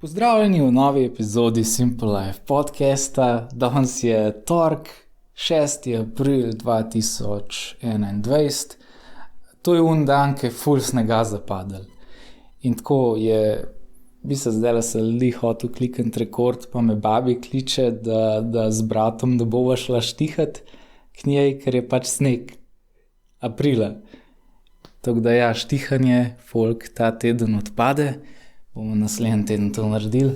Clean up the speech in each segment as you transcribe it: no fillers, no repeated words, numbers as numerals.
Pozdravljeni v novi epizodi Simple Life podcasta. Danes je torek, 6. april 2021. To je dan, ki je ful snega zapadel. In tako je, bi se zdaj se li hotel klikniti rekord, pa me babi kliče, da z bratom ne bova šla štihat k njej, ker je pač sneg. Aprila. Tako da ja, štihanje, folk ta teden odpade. Bomo naslednji teden to naredili.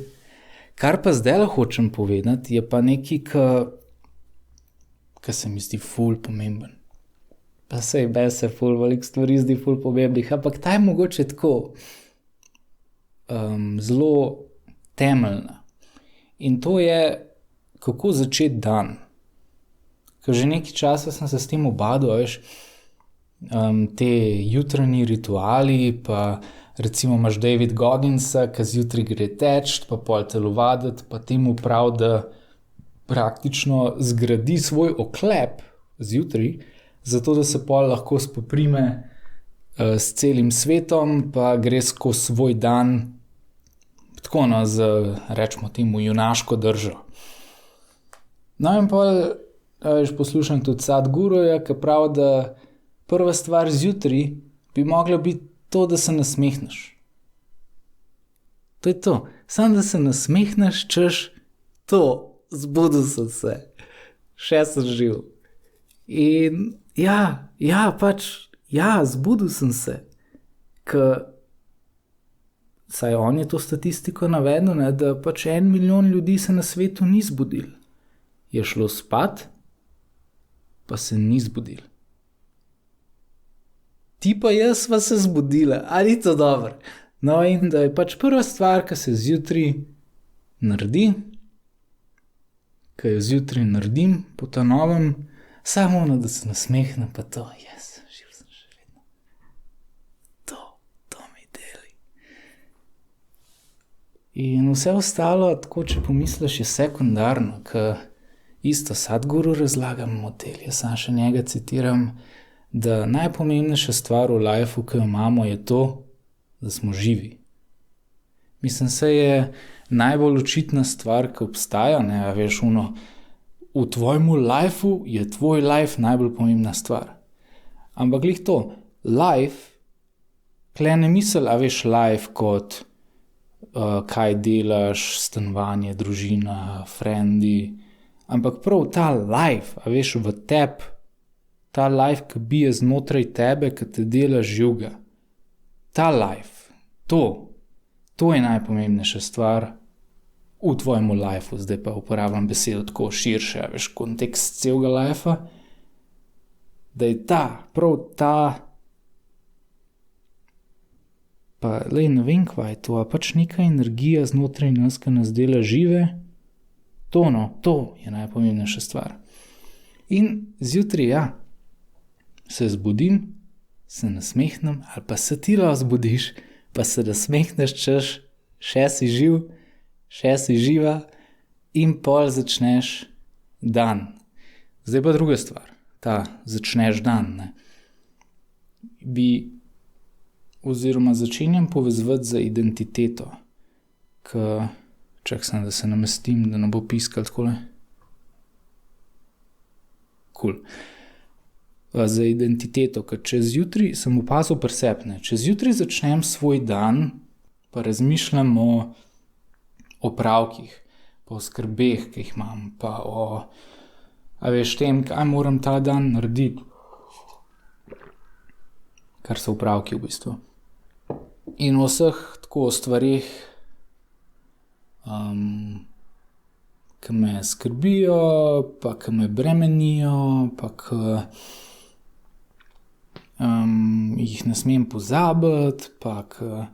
Kar pa zdaj hočem povedati, je pa nekaj, ki se mi zdi ful pomemben. Pa sej se ful veliko stvari zdi ful pomembnih, ampak ta je mogoče tako zelo temeljna. In to je, kako začeti dan. Ker že nekaj časa sem se s tem ubadal, veš, te jutranji rituali, pa recimo imaš David Gogginsa, ki zjutraj gre teč, pa pol telovaditi, pa temu prav, da praktično zgradi svoj oklep zjutraj, zato da se pol lahko spoprime s celim svetom, pa gre skozi svoj dan tako z, rečemo temu, junaško držo. No in pol poslušam tudi Sadhguruja, ki pravi, da prva stvar zjutraj bi mogla biti to, da se nasmehneš. To je to. Samo da se nasmehneš, češ to, zbudil sem se. Še sem živ. In zbudil sem se. Saj on je to statistiko navedel, ne, da pač 1 milijon ljudi se na svetu ni zbudil. Je šlo spat, pa se ni zbudil. Ti pa jaz sva se zbudila, ali to dobro? No in da je pač prva stvar, ki se zjutraj naredi, ki jo zjutraj naredim po ta novem, samo da se nasmehnem, pa to, živ sem še vedno. To mi deli. In vse ostalo, tako če pomisliš, je sekundarno, ker isto Sadhguru razlagam model, jaz sam še njega citiram, da najpomembnejša stvar v lifeu, ki jo imamo, je to, da smo živi. Mislim, se je najbolj očitna stvar, ki obstaja, ne, a veš, v tvojemu lifeu je tvoj life najbolj pomembna stvar. Ampak glih to, life, kle ne misel, a veš, life kot kaj delaš, stanovanje, družina, frendi, ampak prav ta life, a veš, v tebi, ta life, ki bije znotraj tebe, ki te dela živega. Ta life, to je najpomembnejša stvar v tvojemu lifeu. Zdaj pa uporabljam besedo tako širše, veš, kontekst celega lifea, da je prav ta, pa lej, ne vem, kva je to, a pač neka energija znotraj nas, ki nas dela žive, to je najpomembnejša stvar. In zjutraj, se zbudim, se nasmehnem, ali pa se ti lahko zbudiš, pa se nasmehneš, češ, še si živ, še si živa in pol začneš dan. Zdaj pa druga stvar, začneš dan, ne. Oziroma začenjam povezovati za identiteto, čak sem, da se namestim, da ne bo piskal takole. Cool. Za identiteto, ker če zjutraj sem opazil pri sebi, ne, če zjutraj začnem svoj dan, pa razmišljam o opravkih, pa o skrbeh, ki jih imam, pa o tem, kaj moram ta dan narediti, kar so opravki v bistvu. In o vseh tako stvarih, ki me skrbijo, pa ki me bremenijo, pa ki jih ne smem pozabiti, pa v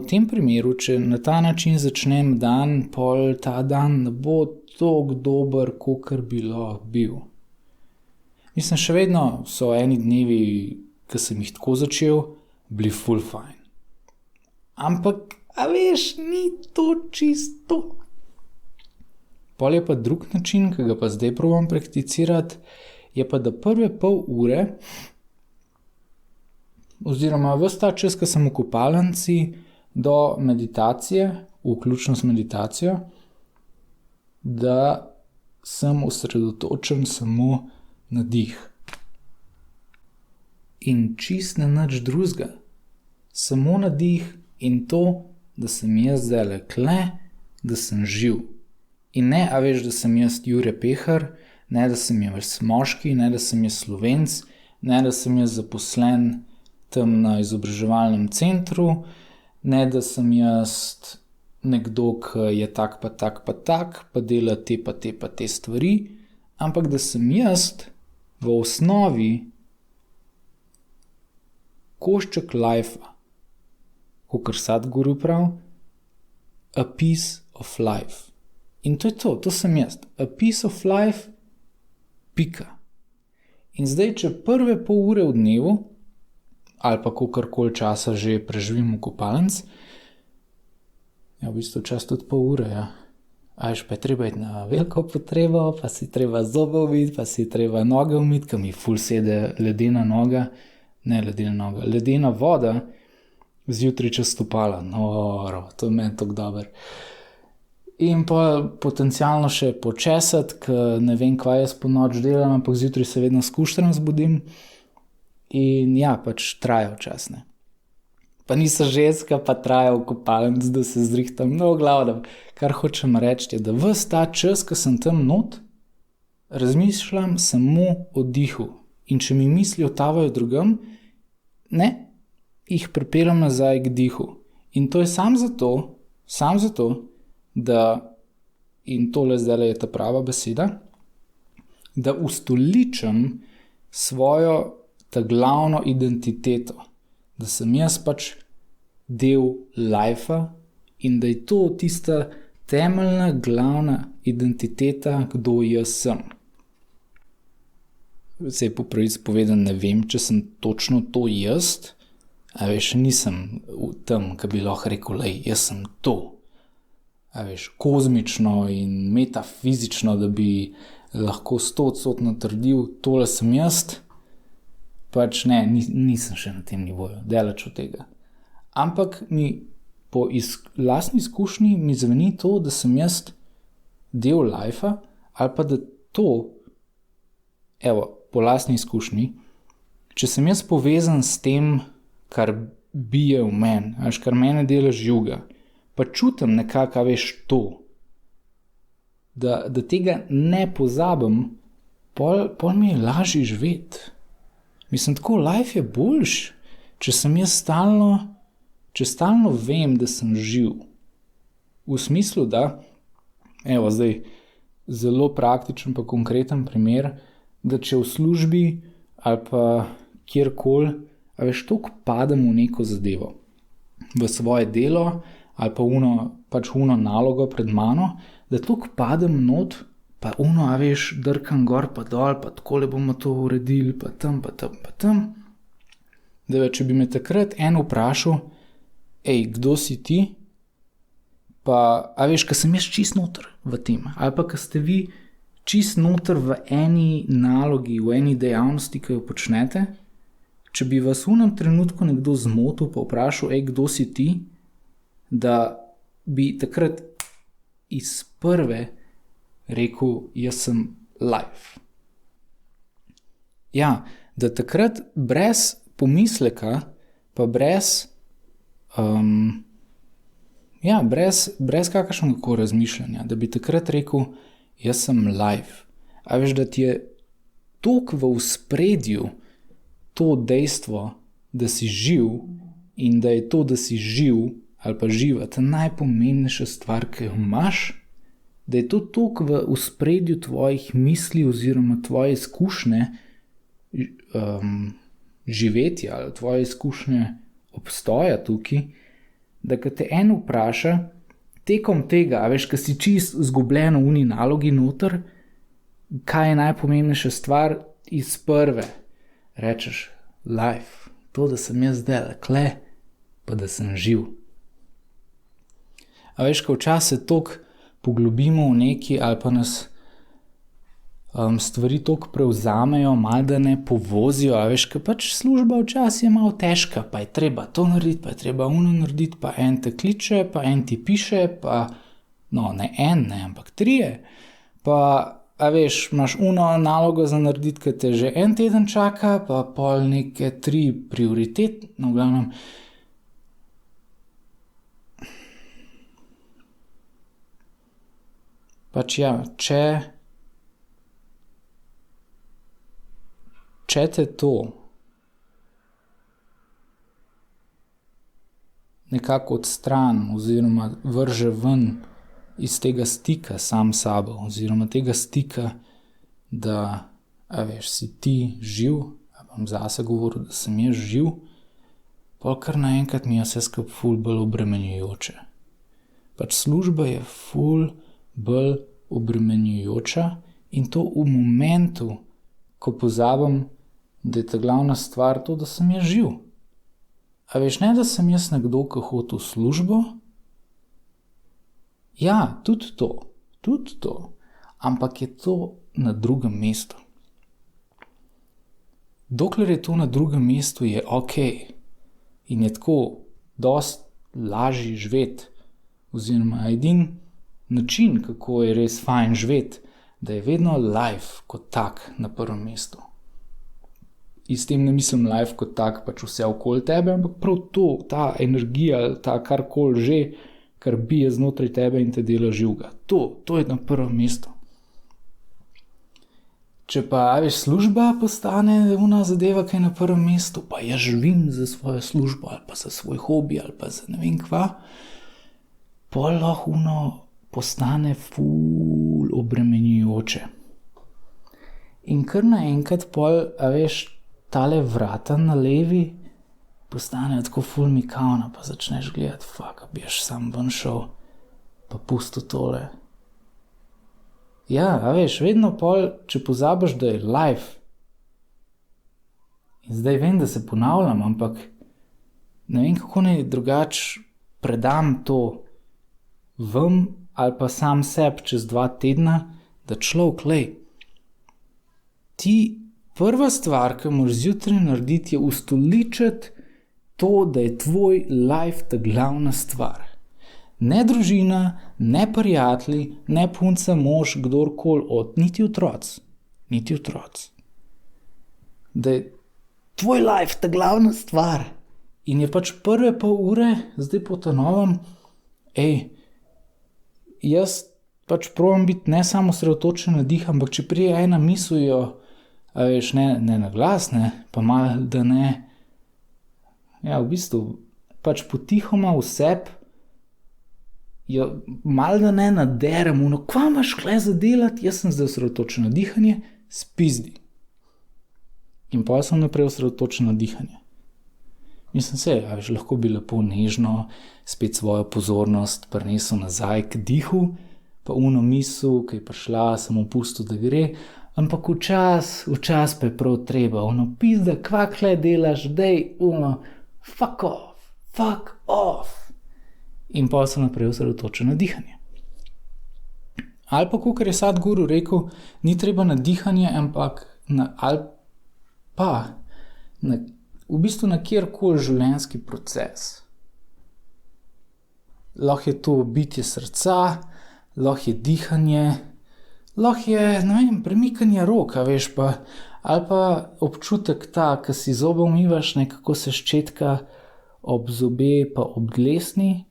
tem primeru, če na ta način začnem dan, pol ta dan ne bo toliko dober, kakor bi lahko bil. Mislim, še vedno so eni dnevi, ki sem jih tako začel, bili ful fajn. Ampak, a veš, ni to čisto. Pol je pa drug način, ki ga pa zdaj probam prakticirati, je pa, da prve pol ure oziroma ves ta čas, ko sem v kopalnici, do meditacije vključno s meditacijo, da sem osredotočen samo na dih. In čist na nič drugega. Samo na dih in to, da sem jaz zdajle kle, da sem živ. In ne, a veš, da sem jaz Jure Pehar, ne, da sem jaz moški, ne, da sem jaz Slovenc, ne, da sem jaz zaposlen tam na izobraževalnem centru, ne, da sem jaz nekdo, ki je tak pa tak pa tak, pa dela te pa te stvari, ampak da sem jaz v osnovi košček life-a, kakor Sadhguru pravi, a piece of life. In to je to sem jaz. A piece of life, pika. In zdaj, če prve pol ure v dnevu, ali pa kakorkoli časa že preživim v kopalnici, v bistvu čas tudi pol ure, ja. A veš, pa je treba iti na veliko potrebo, pa si treba zobe umiti, pa si treba noge umiti, ki mi ful sede ledena voda zjutraj čez stopala. Noro, to je meni tako dober. In pa potencialno še počesati, ker ne vem, kaj jaz po noč delam, ampak zjutraj se vedno skuštram zbudim. In ja, pač traja včasne. Pa nisem ženska, pa traja v kopalnici, da se zrihtam. No, glavno, kar hočem reči je, da ves ta čas, ko sem tam not, razmišljam samo o dihu. In če mi misli otavajo drugam, ne, jih pripeljem nazaj k dihu. In to je sam zato, da, in tole zdaj je ta prava beseda, da ustoličim svojo ta glavno identiteto, da sem jaz pač del life-a in da je to tista temeljna, glavna identiteta, kdo jaz sem. Sej po pravici povedan, ne vem, če sem točno to jaz, a veš, nisem tam, ki bi lahko rekel, lej, jaz sem to. A veš, kozmično in metafizično, da bi lahko 100% trdil, tole sem jaz, pač ne, nisem še na tem nivoju, daleč od tega. Ampak mi po lastni izkušnji mi zveni to, da sem jaz del life-a, ali pa da to, po lastni izkušnji, če sem jaz povezan s tem, kar bije v meni, kar mene dela živega, pa čutim nekako, veš, to, da tega ne pozabim, pol mi je lažje živeti. Mislim, tako, life je boljš, če stalno vem, da sem živ. V smislu, da, zdaj, zelo praktičen pa konkreten primer, da če v službi ali pa kjerkoli, a veš, toliko padem v neko zadevo, v svoje delo ali pa uno nalogo pred mano, da toliko padem not, pa a veš, drkam gor pa dol, pa takole bomo to uredili, pa tam. Da če bi me takrat en vprašal, kdo si ti? Pa, a veš, ka sem jaz čist noter v tem, ali pa ka ste vi čist noter v eni nalogi, v eni dejavnosti, ki jo počnete, če bi vas v enem trenutku nekdo zmotil, pa vprašal, kdo si ti, da bi takrat iz prve rekel, jaz sem life. Ja, da takrat brez pomisleka, pa brez kakršnega razmišljanja, da bi takrat rekel, jaz sem life. A veš, da ti je toliko v ospredju to dejstvo, da si živ in da je to, da si živ ali pa živa, ta najpomembnejša stvar, ki jo imaš, da je to toliko v ospredju tvojih misli oziroma tvoje izkušnje živetja ali tvoje izkušnje obstoja tukaj, da ko te en vpraša, tekom tega, a veš, ko si čist zgubljen v uni nalogi noter, kaj je najpomembnejša stvar, iz prve rečeš life, to, da sem jaz zdaj kle, pa da sem živ. A veš, ko včasih toliko poglobimo v neki ali pa nas stvari toliko prevzamejo, malo da ne povozijo, a veš, ker pač služba včasih je malo težka, pa je treba to narediti, pa je treba ono narediti, pa en te kliče, pa en ti piše, pa no, ne en, ne, ampak 3, pa a veš, imaš uno nalogo za narediti, ki te že en teden čaka, pa pol neke 3 prioritet, no, v glavnem. Pač ja, če te to nekako odstran oziroma vrže ven iz tega stika sam s sabo oziroma tega stika, da, a veš, si ti živ, a bom zase govoril, da sem jaz živ, pol kar naenkrat mi je vse skupaj ful bolj obremenjujoče. Pač služba je ful bolj obremenjujoča in to v momentu, ko pozabim, da je ta glavna stvar to, da sem jaz živ. A veš, ne, da sem jaz nekdo, ki hodi v službo? Ja, tudi to, ampak je to na drugem mestu. Dokler je to na drugem mestu, je okej. In je tako dosti lažje živeti, oziroma edini način, kako je res fajn živeti, da je vedno life kot tak na prvem mestu. In s tem ne mislim life kot tak, pač vse okoli tebe, ampak prav to, ta energija, ta karkoli že, kar bije znotraj tebe in te dela živega. To je na prvem mestu. Če pa, veš, služba postane ona zadeva, ki je na prvem mestu, pa jaz živim za svojo službo ali pa za svoj hobi ali pa za ne vem kva, pol lahko postane ful obremenjujoče. In kar naenkrat pol, a veš, tale vrata na levi postanejo tako ful mikavna, pa začneš gledati, fuck, bi jaz sam ven šel, pa pustil tole. Ja, a veš, vedno pol, če pozabiš, da je life. In zdaj vem, da se ponavljam, ampak ne vem, kako naj drugače predam to vam ali pa sam sebi čez 2 tedna, da človek, lej, ti prva stvar, ki moraš zjutraj narediti, je ustoličiti to, da je tvoj life ta glavna stvar. Ne družina, ne prijatelji, ne punca, mož, kdorkoli, niti otroci. Da je tvoj life ta glavna stvar. In je pač prve pol ure, zdaj po ta novem, jaz pač probam biti ne samo osredotočen na dih, ampak če prije ena misel jo, a veš, ne na glas, ne, pa malo, da ne, ja, v bistvu, pač potihoma v sebi, jo malo da ne naderem, kva imaš kle za delati, jaz sem zdaj osredotočen na dihanje, spizdi. In potem sem naprej osredotočen na dihanje. Mislim se, a veš, lahko bi lepo nežno spet svojo pozornost prinesel nazaj k dihu, pa misel, ki je prišla, sem opustil, da gre, ampak včas pa je prav treba, pizda, kva kle delaš, dej, fuck off. In potem sem naprej osredotočen na dihanje. Ali pa, kakor je Sadhguru rekel, ni treba na dihanje, ampak v bistvu na kjerkoli življenjski proces. Lahko je to bitje srca, lahko je dihanje, lahko je, ne vem, premikanje rok, veš, ali pa občutek ta, ki si zobe umivaš, nekako se ščetka ob zobe pa ob dlesni.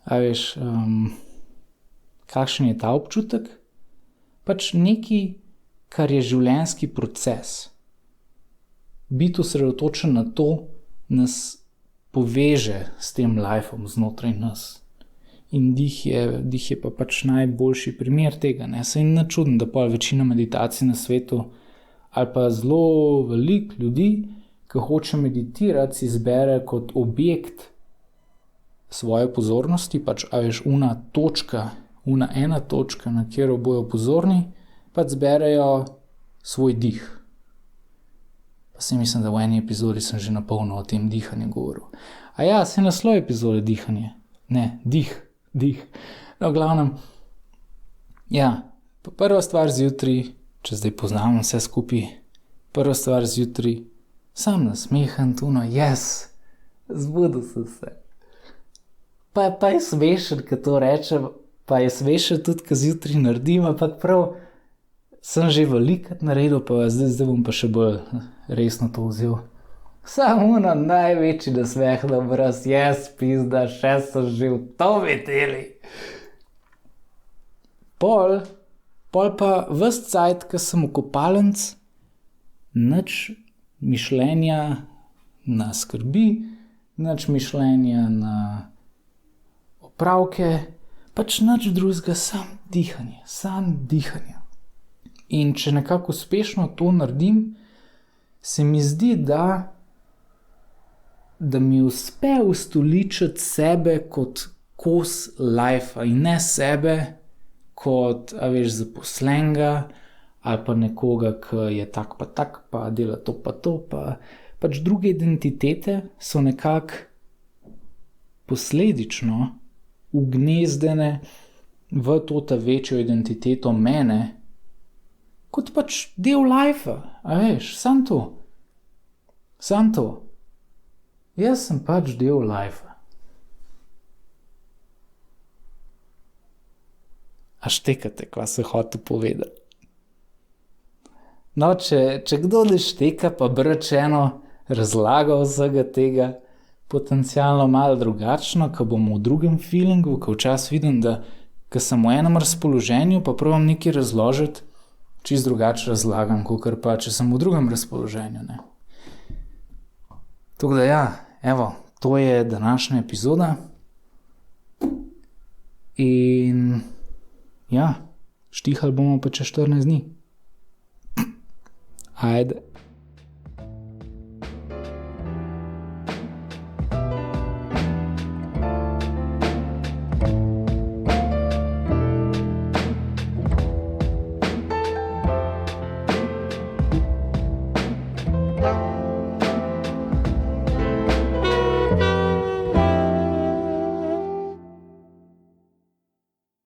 A veš, kakšen je ta občutek? Pač nekaj, kar je življenjski proces. Biti osredotočen na to, nas poveže s tem lifeom znotraj nas. In dih je pa pač najboljši primer tega, ne? Saj ni čudno, da pol večina meditacij na svetu ali pa zelo veliko ljudi, ki hoče meditirati, si izbere kot objekt svoje pozornosti, pač, a veš, ena točka, na katero bojo pozorni, pač zberejo svoj dih. Saj mislim, da v eni epizodi sem že napolno o tem dihanju govoril. A ja, saj naslov epizode dihanje. Ne, dih. No, v glavnem, ja, Prva stvar zjutraj, če zdaj poznam vse skupaj, prva stvar zjutraj, sam nasmehen, tuno, zbudil sem se. Pa je smešen, ko to rečem, pa je smešen tudi, ko zjutraj naredim, ampak prav sem že velikrat naredil, pa zdaj bom pa še bolj resno to vzel. Samo na največji nasmeh na obraz, pizda, še sem že v to meteli. Pol pa ves cajt, ko sem v kopalnic, nič mišljenja na skrbi, nič mišljenja na opravke, pač nič drugega, sam dihanje. In če nekako uspešno to naredim, se mi zdi, da mi uspe ustoličiti sebe kot kos lajfa in ne sebe kot, zaposlenega ali pa nekoga, ki je tak, pa dela to, pa pač druge identitete so nekako posledično ugnezdene v to večjo identiteto mene, kot pač del lajfa, samo to. Jaz sem pač del lajfa. A štekate, kva se hotel povedati? No, če kdo ne šteka, pa brečeno razlaga vsega tega, potencialno malo drugačno, ko bom v drugem feelingu, ko včasih vidim, da ko sem v enem razpoloženju, pa probam nekaj razložiti, čisto drugače razlagam, kakor pa, če sem v drugem razpoloženju, ne. Tako da to je današnja epizoda. In štihali bomo pa čez 14 dni. Ajde.